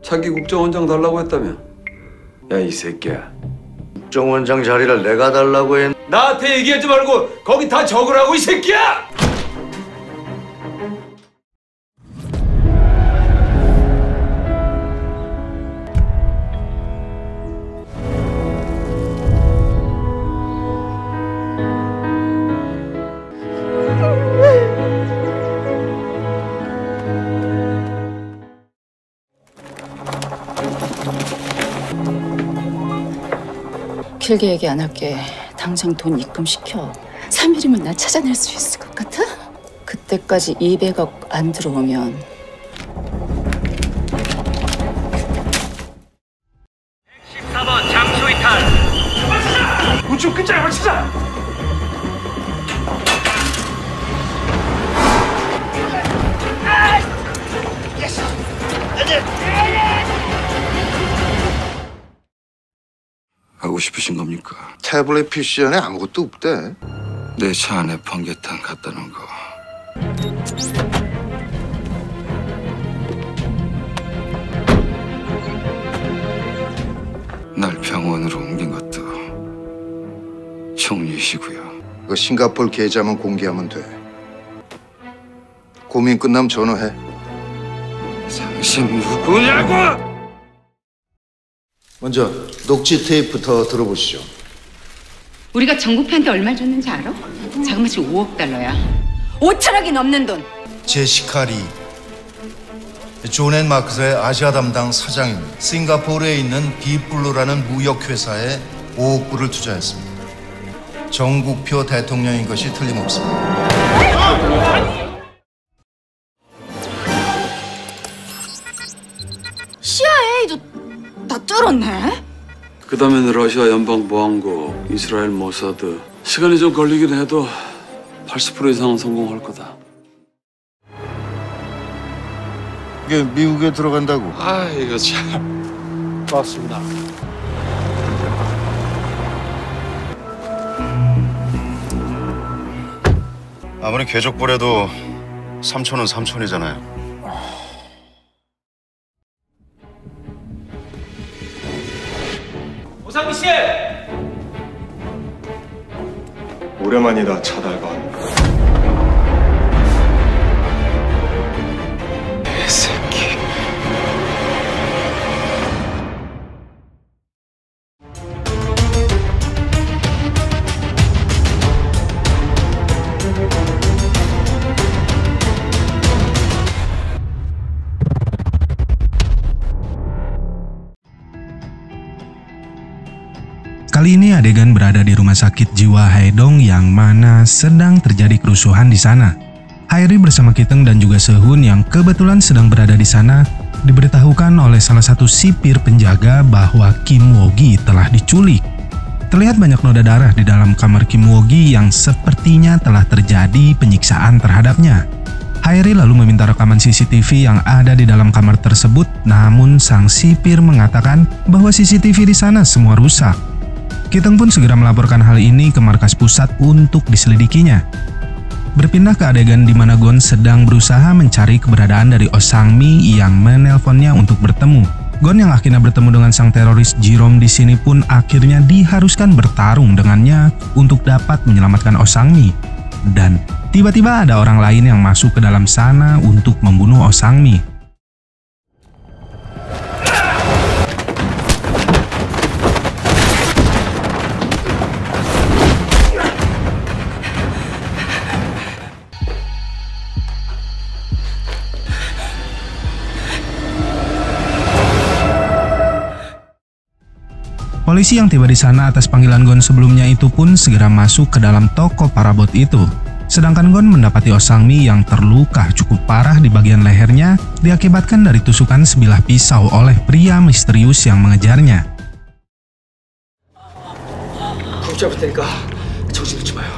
자기 국정원장 달라고 했다며. 야, 이 새끼야. 국정원장 자리를 내가 달라고 했... 나한테 얘기하지 말고 거기 다 적으라고, 이 새끼야! 길게 얘기 안 할게. 당장 돈 입금시켜. 3일이면 나 찾아낼 수 있을 것 같아? 그때까지 200억 안 들어오면 114번 장소 이탈. 우측 끝자리 맞추자! 하고 싶으신 겁니까? 태블릿 PC 안에 아무것도 없대. 내 차 안에 번개탄 갖다 놓은 거. 날 병원으로 옮긴 것도 총리이시고요. 그 싱가포르 계좌만 공개하면 돼. 고민 끝나면 전화해. 당신 누구냐고! 먼저 녹취 테이프부터 들어보시죠. 우리가 정부패한테 얼마 줬는지 알아? 자그마치 5억 달러야. 5천억이 넘는 돈. 제시카 리, 존 앤 마크스의 아시아 담당 사장입니다. 싱가포르에 있는 비플루라는 무역회사에 5억 불을 투자했습니다. 정국표 대통령인 것이 틀림없습니다. CIA도 다 뚫었네? 그 다음에는 러시아 연방보안국, 이스라엘 모사드. 시간이 좀 걸리긴 해도 80% 이상은 성공할 거다. 이게 미국에 들어간다고? 아, 이거 참. 고맙습니다. 아무리 궤적보래도 삼촌은 삼촌이잖아요. 오상미 씨! 오랜만이다, 차달반. 새끼. Kali ini adegan berada di rumah sakit jiwa Haedong yang mana sedang terjadi kerusuhan di sana. Hairi bersama Kiteng dan juga Sehun yang kebetulan sedang berada di sana diberitahukan oleh salah satu sipir penjaga bahwa Kim Woo-gi telah diculik. Terlihat banyak noda darah di dalam kamar Kim Woo-gi yang sepertinya telah terjadi penyiksaan terhadapnya. Hairi lalu meminta rekaman CCTV yang ada di dalam kamar tersebut, namun sang sipir mengatakan bahwa CCTV di sana semua rusak. Kiteng pun segera melaporkan hal ini ke markas pusat untuk diselidikinya. Berpindah ke adegan di mana Gon sedang berusaha mencari keberadaan dari Oh Sang-mi yang menelponnya untuk bertemu. Gon yang akhirnya bertemu dengan sang teroris Jerome di sini pun akhirnya diharuskan bertarung dengannya untuk dapat menyelamatkan Oh Sang-mi. Dan tiba-tiba ada orang lain yang masuk ke dalam sana untuk membunuh Oh Sang-mi. Polisi yang tiba di sana atas panggilan Gon sebelumnya itu pun segera masuk ke dalam toko parabot itu. Sedangkan Gon mendapati Oh Sang-mi yang terluka cukup parah di bagian lehernya diakibatkan dari tusukan sebilah pisau oleh pria misterius yang mengejarnya. 붙잡을 테니까 정신 놓지 마요.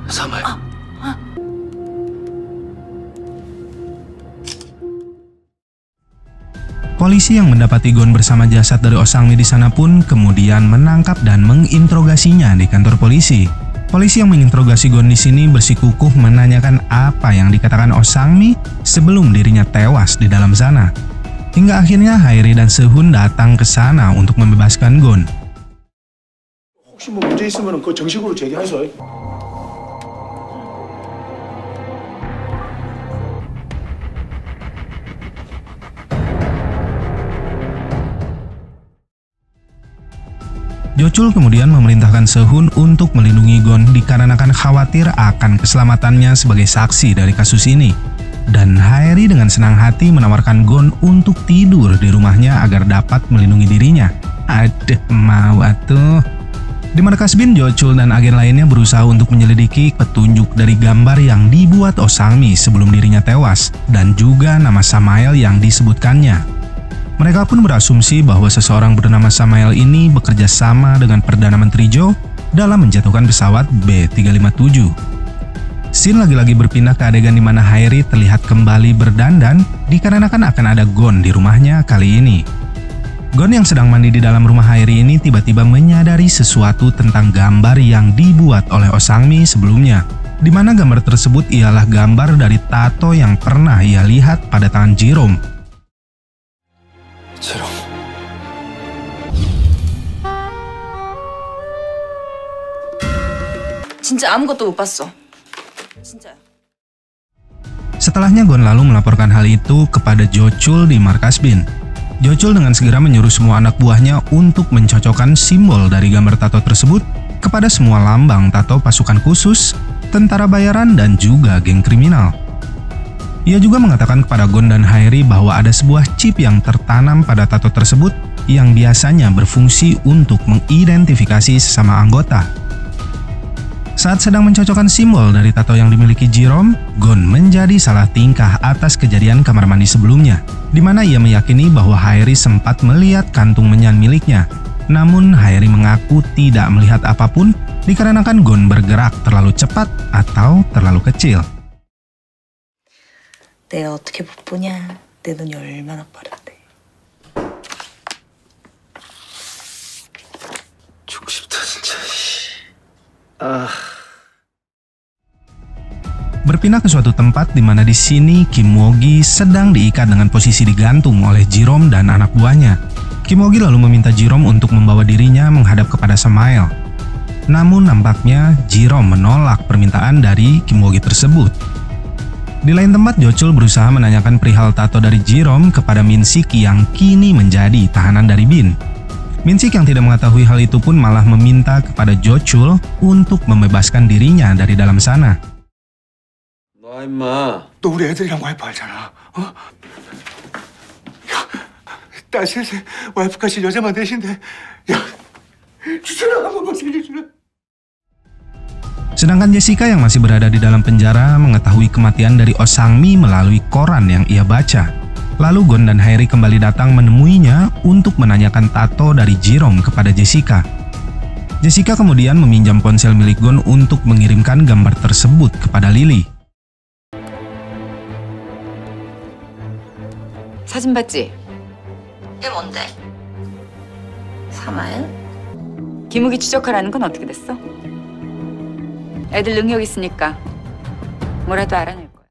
사마요. Polisi yang mendapati Gon bersama jasad dari Oh Sang-mi di sana pun kemudian menangkap dan menginterogasinya di kantor polisi. Polisi yang menginterogasi Gon di sini bersikukuh menanyakan apa yang dikatakan Oh Sang-mi sebelum dirinya tewas di dalam sana. Hingga akhirnya Haeri dan Sehun datang ke sana untuk membebaskan Gon. 혹시 뭐 문제 있으면 그 정식으로 제기하셔. Jochul kemudian memerintahkan Sehun untuk melindungi Gon dikarenakan khawatir akan keselamatannya sebagai saksi dari kasus ini. Dan Haeri dengan senang hati menawarkan Gon untuk tidur di rumahnya agar dapat melindungi dirinya. Aduh, mau atuh. Di markas BIN, Jochul dan agen lainnya berusaha untuk menyelidiki petunjuk dari gambar yang dibuat Oh Sang-mi sebelum dirinya tewas dan juga nama Samael yang disebutkannya. Mereka pun berasumsi bahwa seseorang bernama Samael ini bekerja sama dengan Perdana Menteri Jo dalam menjatuhkan pesawat B-357. Scene lagi-lagi berpindah ke adegan di mana Haeri terlihat kembali berdandan dikarenakan akan ada Gon di rumahnya kali ini. Gon yang sedang mandi di dalam rumah Haeri ini tiba-tiba menyadari sesuatu tentang gambar yang dibuat oleh Oh Sang-mi sebelumnya, di mana gambar tersebut ialah gambar dari tato yang pernah ia lihat pada tangan Jerome. 진짜 아무것도 못 봤어. 진짜요. Setelahnya Gon lalu melaporkan hal itu kepada Jochul di markas BIN. Jochul dengan segera menyuruh semua anak buahnya untuk mencocokkan simbol dari gambar tato tersebut kepada semua lambang tato pasukan khusus, tentara bayaran, dan juga geng kriminal. Ia juga mengatakan kepada Gon dan Haeri bahwa ada sebuah chip yang tertanam pada tato tersebut yang biasanya berfungsi untuk mengidentifikasi sesama anggota. Saat sedang mencocokkan simbol dari tato yang dimiliki Jerome, Gon menjadi salah tingkah atas kejadian kamar mandi sebelumnya, di mana ia meyakini bahwa Haeri sempat melihat kantung menyan miliknya. Namun Haeri mengaku tidak melihat apapun dikarenakan Gon bergerak terlalu cepat atau terlalu kecil. 내가 어떻게 못 보냐? 내 눈이 얼마나 빠른데. 죽고 싶다 진짜. Berpindah ke suatu tempat di mana di sini Kim Woo-gi sedang diikat dengan posisi digantung oleh Jerome dan anak buahnya. Kim Woo-gi lalu meminta Jerome untuk membawa dirinya menghadap kepada Samael. Namun nampaknya Jerome menolak permintaan dari Kim Woo-gi tersebut. Di lain tempat, Jochul berusaha menanyakan perihal tato dari Jerome kepada Min-sik yang kini menjadi tahanan dari BIN. Min-sik yang tidak mengetahui hal itu pun malah meminta kepada Jochul untuk membebaskan dirinya dari dalam sana. 너 임마. 너 우리 애들이랑 와이프 알잖아. 어? 야, 딸 셋에 와이프까지 여자만 넷인데, 야, 주차를 한 번만 살려주라. Sedangkan Jessica yang masih berada di dalam penjara mengetahui kematian dari Oh Sang-mi melalui koran yang ia baca. Lalu Gon dan Haeri kembali datang menemuinya untuk menanyakan tato dari Jerome kepada Jessica. Jessica kemudian meminjam ponsel milik Gon untuk mengirimkan gambar tersebut kepada Lily. 사진 봤지? 이게 뭔데? 사마엘? 김우기 추적하라는 건 어떻게 됐어? 애들 능력 있으니까 뭐라도 알아낼 거야.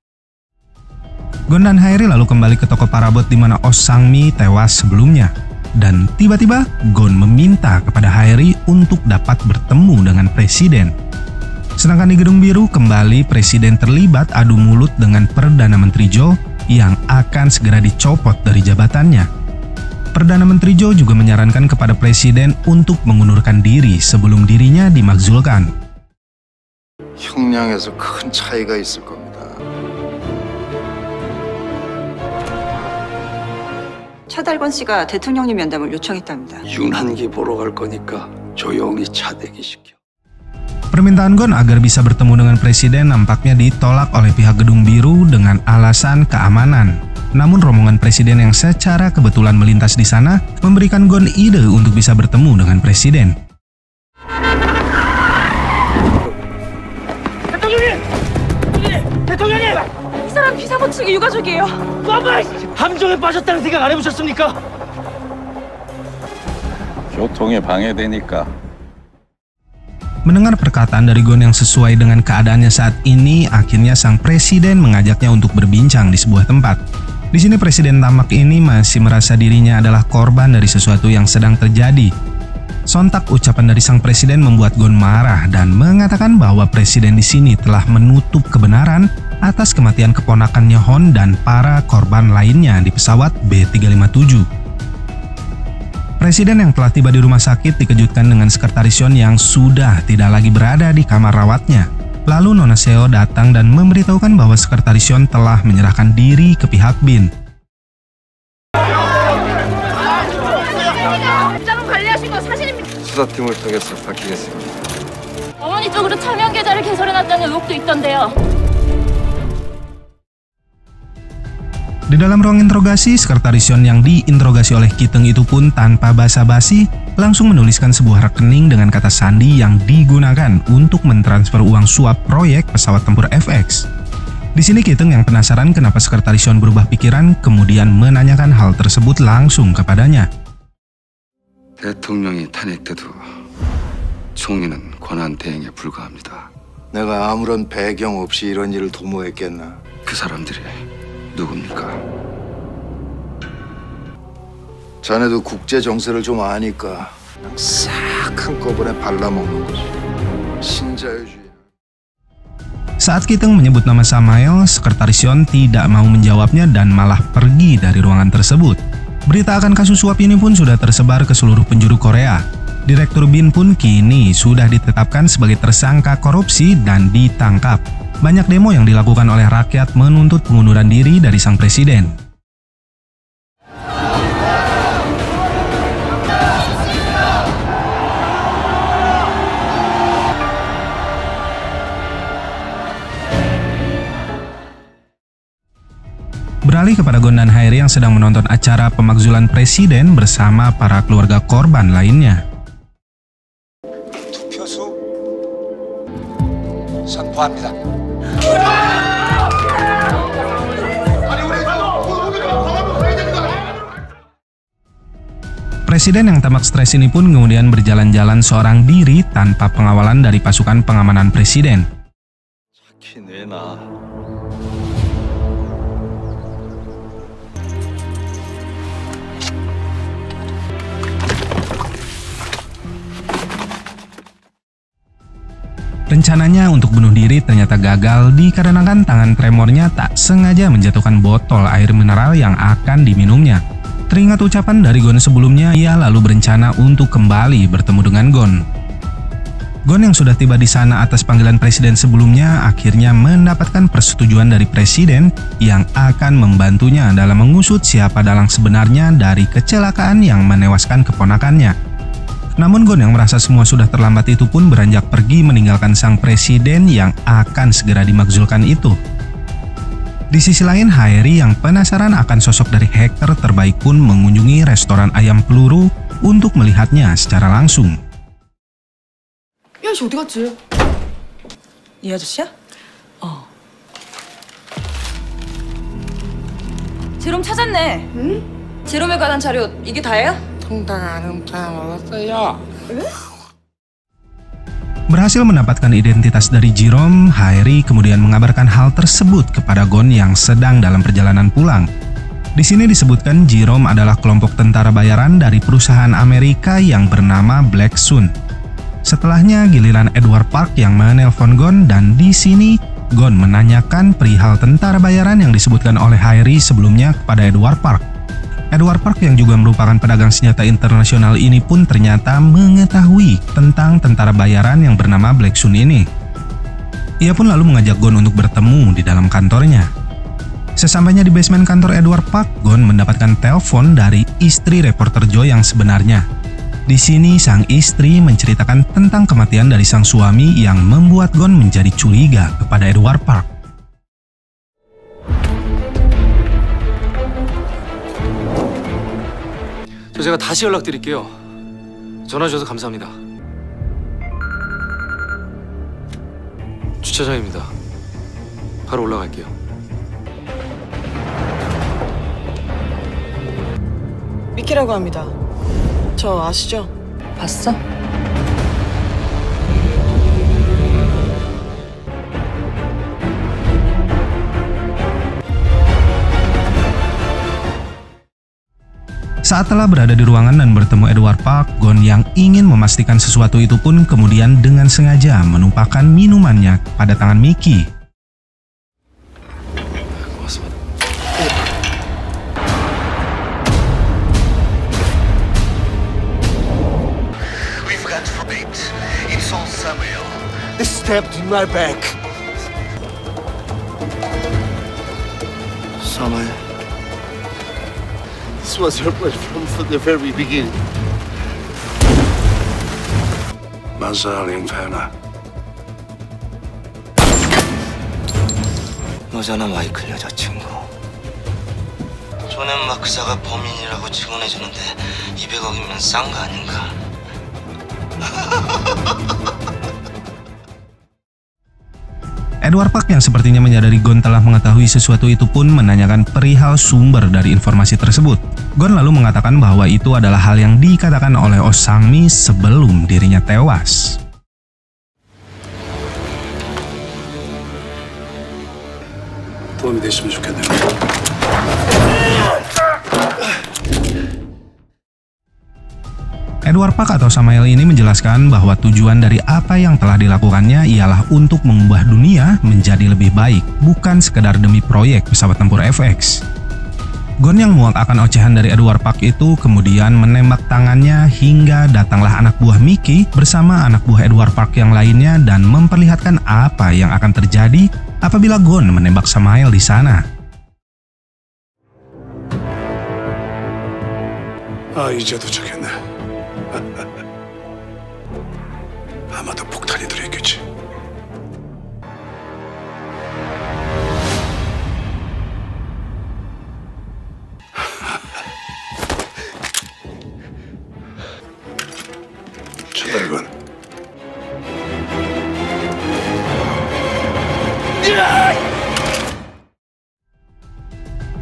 Gon dan Haeri lalu kembali ke toko parabot di mana Oh Sang-mi tewas sebelumnya. Dan tiba-tiba Gon meminta kepada Haeri untuk dapat bertemu dengan presiden. Sedangkan di Gedung Biru kembali presiden terlibat adu mulut dengan Perdana Menteri Jo yang akan segera dicopot dari jabatannya. Perdana Menteri Jo juga menyarankan kepada presiden untuk mengundurkan diri sebelum dirinya dimakzulkan. 형량에서 큰 차이가 있을 겁니다. 차달건 씨가 대통령님 면담을 요청했답니다. 윤한기 보러 갈 거니까 조용히 차 대기시켜. Permintaan Gon agar bisa bertemu dengan presiden nampaknya ditolak oleh pihak Gedung Biru dengan alasan keamanan. Namun rombongan presiden yang secara kebetulan melintas di sana memberikan Gon ide untuk bisa bertemu dengan presiden. 대통령님! 이 사람 비사고치기 유가족이에요. 함정에 빠졌다는 생각 안 해보셨습니까? 교통에 방해되니까. Mendengar perkataan dari Gon yang sesuai dengan keadaannya saat ini, akhirnya sang presiden mengajaknya untuk berbincang di sebuah tempat. Di sini presiden tamak ini masih merasa dirinya adalah korban dari sesuatu yang sedang terjadi. Sontak ucapan dari sang presiden membuat Gon marah dan mengatakan bahwa presiden di sini telah menutup kebenaran atas kematian keponakannya Hon dan para korban lainnya di pesawat B357. Presiden yang telah tiba di rumah sakit dikejutkan dengan sekretaris Yon yang sudah tidak lagi berada di kamar rawatnya. Lalu Nona Seo datang dan memberitahukan bahwa sekretaris Yon telah menyerahkan diri ke pihak Bin. 수사팀을 통해서 밝히겠습니다. 어머니 쪽으로 차명 계좌를 개설해놨다는 의혹도 있던데요. Di dalam ruang interogasi, sekretaris Yon yang diinterogasi oleh Kiteng itu pun tanpa basa-basi langsung menuliskan sebuah rekening dengan kata sandi yang digunakan untuk mentransfer uang suap proyek pesawat tempur FX. Di sini Kiteng yang penasaran kenapa sekretaris Yon berubah pikiran kemudian menanyakan hal tersebut langsung kepadanya. 대통령이 탄핵돼도 총리는 권한 대행에 불과합니다. 내가 아무런 배경 없이 이런 일을 도모했겠나? 그 사람들이 누굽니까? 자네도 국제 정세를 좀 아니까 그냥 싹 한꺼번에 발라먹는 거지. 신자유주의. Saat Kiteng menyebut nama Samael, sekretaris Yon tidak mau menjawabnya dan malah pergi dari ruangan tersebut. Berita akan kasus suap ini pun sudah tersebar ke seluruh penjuru Korea. Direktur Bin pun kini sudah ditetapkan sebagai tersangka korupsi dan ditangkap. Banyak demo yang dilakukan oleh rakyat menuntut pengunduran diri dari sang presiden. Beralih kepada Gon dan Hairi yang sedang menonton acara pemakzulan presiden bersama para keluarga korban lainnya. 투표수 선포합니다. Presiden yang tamak stres ini pun kemudian berjalan-jalan seorang diri tanpa pengawalan dari pasukan pengamanan presiden. Rencananya untuk bunuh diri ternyata gagal dikarenakan tangan tremornya tak sengaja menjatuhkan botol air mineral yang akan diminumnya. Teringat ucapan dari Gon sebelumnya, ia lalu berencana untuk kembali bertemu dengan Gon. Gon yang sudah tiba di sana atas panggilan presiden sebelumnya akhirnya mendapatkan persetujuan dari presiden yang akan membantunya dalam mengusut siapa dalang sebenarnya dari kecelakaan yang menewaskan keponakannya. Namun Gon yang merasa semua sudah terlambat itu pun beranjak pergi meninggalkan sang presiden yang akan segera dimakzulkan itu. Di sisi lain, Hairi yang penasaran akan sosok dari hacker terbaik pun mengunjungi restoran ayam peluru untuk melihatnya secara langsung. 야, 씨 어디 갔지? 이 아저씨야? 제롬 찾았네. 응? 제롬에 관한 자료 이게 다예요? Berhasil mendapatkan identitas dari Jerome, Hairi kemudian mengabarkan hal tersebut kepada Gon yang sedang dalam perjalanan pulang. Di sini disebutkan Jerome adalah kelompok tentara bayaran dari perusahaan Amerika yang bernama Black Sun. Setelahnya giliran Edward Park yang menelpon Gon dan di sini Gon menanyakan perihal tentara bayaran yang disebutkan oleh Hairi sebelumnya kepada Edward Park. Edward Park yang juga merupakan pedagang senjata internasional ini pun ternyata mengetahui tentang tentara bayaran yang bernama Black Sun ini. Ia pun lalu mengajak Gon untuk bertemu di dalam kantornya. Sesampainya di basement kantor Edward Park, Gon mendapatkan telepon dari istri reporter Joe yang sebenarnya. Di sini sang istri menceritakan tentang kematian dari sang suami yang membuat Gon menjadi curiga kepada Edward Park. 제가 다시 연락드릴게요. 전화 주셔서 감사합니다. 주차장입니다. 바로 올라갈게요. 미키라고 합니다. 저 아시죠? 봤어? Saat telah berada di ruangan dan bertemu Edward Park, Gon yang ingin memastikan sesuatu itu pun kemudian dengan sengaja menumpahkan minumannya pada tangan Mickey. We've got fate. It's all Samuel. They stabbed in my back. Samuel. This was your plan from the very beginning. 마사링 페나. 너잖아 마이클 여자친구. 조넨 마크사가 범인이라고 증언해주는데 200억이면 싼 거 아닌가? Edward Park yang sepertinya menyadari Gon telah mengetahui sesuatu itu pun menanyakan perihal sumber dari informasi tersebut. Gon lalu mengatakan bahwa itu adalah hal yang dikatakan oleh Oh Sang-mi sebelum dirinya tewas. 도움이 됐으면 좋겠네요. Edward Park atau Samael ini menjelaskan bahwa tujuan dari apa yang telah dilakukannya ialah untuk mengubah dunia menjadi lebih baik, bukan sekedar demi proyek pesawat tempur FX. Gon yang muak akan ocehan dari Edward Park itu kemudian menembak tangannya hingga datanglah anak buah Mickey bersama anak buah Edward Park yang lainnya dan memperlihatkan apa yang akan terjadi apabila Gon menembak Samael di sana. 이제 도착했네. 아마도 폭탄이 들어있겠지. 차달건.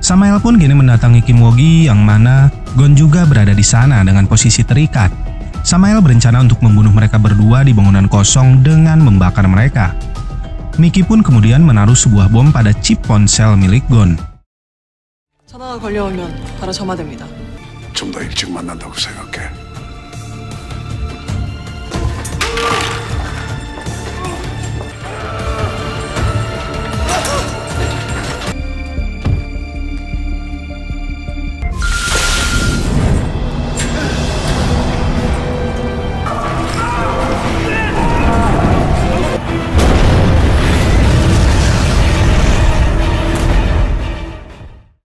Samael pun kini mendatangi Kim Woo-gi yang mana Gon juga berada di sana dengan posisi terikat. Samael berencana untuk membunuh mereka berdua di bangunan kosong dengan membakar mereka. Mickey pun kemudian menaruh sebuah bom pada chip ponsel milik Gon. 전화가 걸려오면 바로 점화됩니다. 좀 더 일찍 만난다고 생각해.